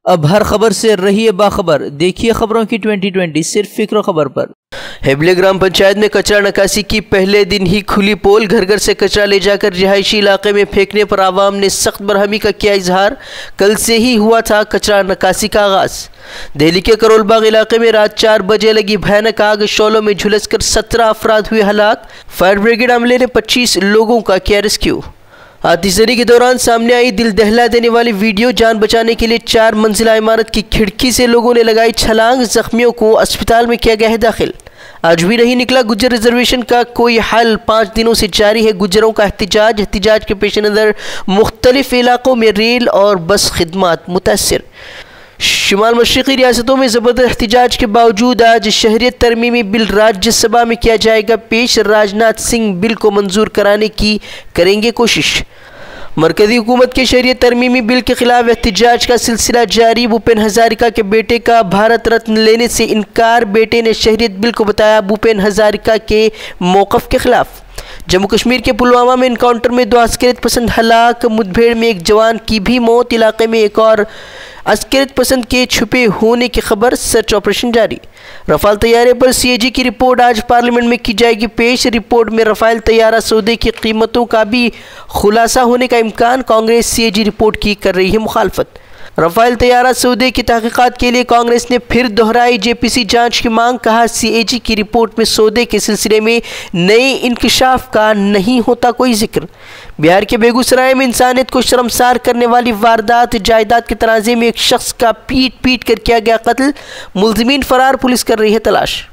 अब हर खबर से रहिए बाखबर। देखिए खबरों की 2020 सिर्फ फिक्र खबर पर। हेबले ग्राम पंचायत में कचरा निकासी की पहले दिन ही खुली पोल। घर घर से कचरा ले जाकर रिहायशी इलाके में फेंकने पर आवाम ने सख्त बरहमी का किया इजहार। कल से ही हुआ था कचरा निकासी का आगाज। दिल्ली के करोल बाग इलाके में रात 4 बजे लगी भयानक आग, शोलों में झुलसकर 17 अफराद हुए हलाक। फायर ब्रिगेड अमले ने 25 लोगों का किया रेस्क्यू। आतिशबाजी के दौरान सामने आई दिल दहला देने वाली वीडियो। जान बचाने के लिए 4 मंजिला इमारत की खिड़की से लोगों ने लगाई छलांग। जख्मियों को अस्पताल में किया गया है दाखिल। आज भी नहीं निकला गुज्जर रिजर्वेशन का कोई हल। 5 दिनों से जारी है गुज्जरों का एहतिजाज के पेश नज़र मुख्तलिफ इलाकों में रेल और बस खिदमात मुतासर। शुमाल मशरक़ी रियासतों में ज़बरदस्त एहतिजाज के बावजूद आज शहरियत तरमीमी बिल राज्यसभा में किया जाएगा पेश। राजनाथ सिंह बिल को मंजूर कराने की करेंगे कोशिश। मरकज़ी हुकूमत के शहरियत तरमीमी बिल के खिलाफ एहतिजाज का सिलसिला जारी। भूपेन हज़ारिका के बेटे का भारत रत्न लेने से इनकार। बेटे ने शहरियत बिल को बताया भूपेन हज़ारिका के मौक़िफ़ के खिलाफ। जम्मू कश्मीर के पुलवामा में इनकाउंटर में 2 अस्करियत पसंद हलाक। मुठभेड़ में एक जवान की भी मौत। इलाके में एक और अस्करियत पसंद के छुपे होने की खबर। सर्च ऑपरेशन जारी। रफ़ाल तैयारे पर CAG की रिपोर्ट आज पार्लियामेंट में की जाएगी पेश। रिपोर्ट में रफ़ाल तैयारा सौदे की कीमतों का भी खुलासा होने का इम्कान। कांग्रेस CAG रिपोर्ट की कर रही है मुखालफत। रफ़ाल तैयारा सौदे की तहक़ीक़ात के लिए कांग्रेस ने फिर दोहराई JPC जांच की मांग। कहा CAG की रिपोर्ट में सौदे के सिलसिले में नए इंकशाफ का नहीं होता कोई जिक्र। बिहार के बेगूसराय में इंसानियत को शर्मसार करने वाली वारदात। जायदाद के तनाज़े में एक शख्स का पीट कर किया गया कत्ल। मुल्ज़िमीन फरार, पुलिस कर रही है तलाश।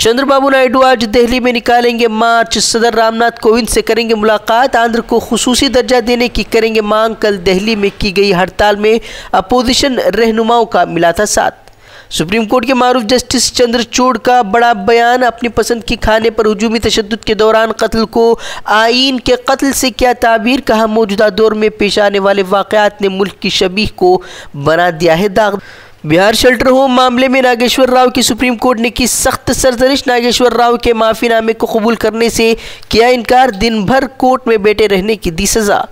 चंद्रबाबू नायडू आज दिल्ली में निकालेंगे मार्च। सदर रामनाथ कोविंद से करेंगे मुलाकात। आंध्र को खुसूसी दर्जा देने की करेंगे मांग। कल दिल्ली में की गई हड़ताल में अपोजिशन रहनुमाओं का मिला था साथ। सुप्रीम कोर्ट के मारूफ जस्टिस चंद्रचूड़ का बड़ा बयान। अपनी पसंद की खाने पर हुजूमी तशद्दुद के दौरान कत्ल को आईन के कत्ल से क्या ताबीर। कहा मौजूदा दौर में पेश आने वाले वाक़यात ने मुल्क की शबीह को बना दिया है दाग। बिहार शेल्टर होम मामले में नागेश्वर राव की सुप्रीम कोर्ट ने की सख्त सरजनिश। नागेश्वर राव के माफीनामे को कबूल करने से किया इनकार। दिन भर कोर्ट में बैठे रहने की दी सजा।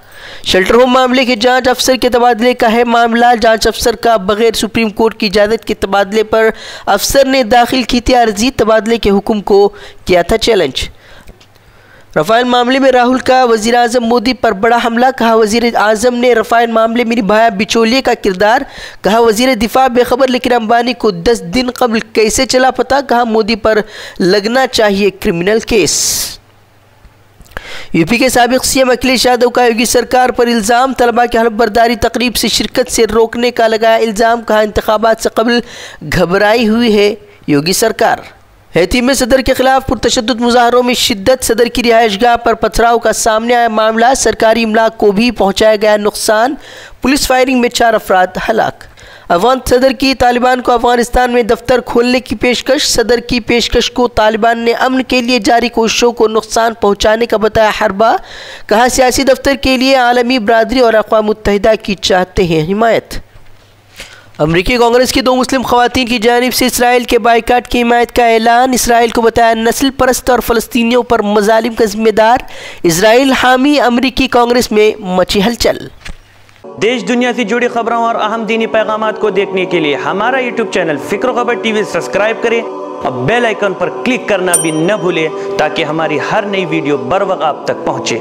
शेल्टर होम मामले के जांच अफसर के तबादले का है मामला। जांच अफसर का बगैर सुप्रीम कोर्ट की इजाज़त के तबादले पर अफसर ने दाखिल की थी अर्जी। तबादले के हुक्म को किया था चैलेंज। रफ़ाइल मामले में राहुल का वज़ीर आज़म मोदी पर बड़ा हमला। कहा वज़ीर आज़म ने रफ़ाइल मामले में निभाया बिचौलिए का किरदार। कहा वज़ीर दिफा बेखबर लेकिन अंबानी को 10 दिन कबल कैसे चला पता। कहा मोदी पर लगना चाहिए क्रिमिनल केस। यूपी के साबिक़ CM अखिलेश यादव का योगी सरकार पर इल्ज़ाम। तलबा की हलफ बर्दारी तकरीब से शिरकत से रोकने का लगाया इल्ज़ाम। कहा इंतखाबात से कबल घबराई हुई है योगी सरकार। हैती में सदर के खिलाफ पुरतशद्दुद मुजाहरों में शिद्दत। सदर की रिहायशगाह पर पथराव का सामने आया मामला। सरकारी इमलाक को भी पहुंचाया गया नुकसान। पुलिस फायरिंग में 4 अफराद हलाक। अफगान सदर की तालिबान को अफगानिस्तान में दफ्तर खोलने की पेशकश। सदर की पेशकश को तालिबान ने अमन के लिए जारी कोशिशों को नुकसान पहुंचाने का बताया हरबा। कहा सियासी दफ्तर के लिए आलमी बरादरी और अक़वाम मुत्तहिदा की चाहते हैं हिमायत। अमरीकी कांग्रेस की 2 मुस्लिम खवातीन की जानिब से इसराइल के बाइकाट की हिमायत का ऐलान। इसराइल को बताया नस्ल परस्त और फ़लस्तीनियों पर मज़ालिम का जिम्मेदार। इसराइल हामी अमरीकी कांग्रेस में मची हलचल। देश दुनिया से जुड़ी खबरों और अहम दीनी पैगामात को देखने के लिए हमारा YouTube चैनल फिक्र खबर TV सब्सक्राइब करें और बेल आइकन पर क्लिक करना भी न भूलें ताकि हमारी हर नई वीडियो बर वक्त आप तक पहुँचे।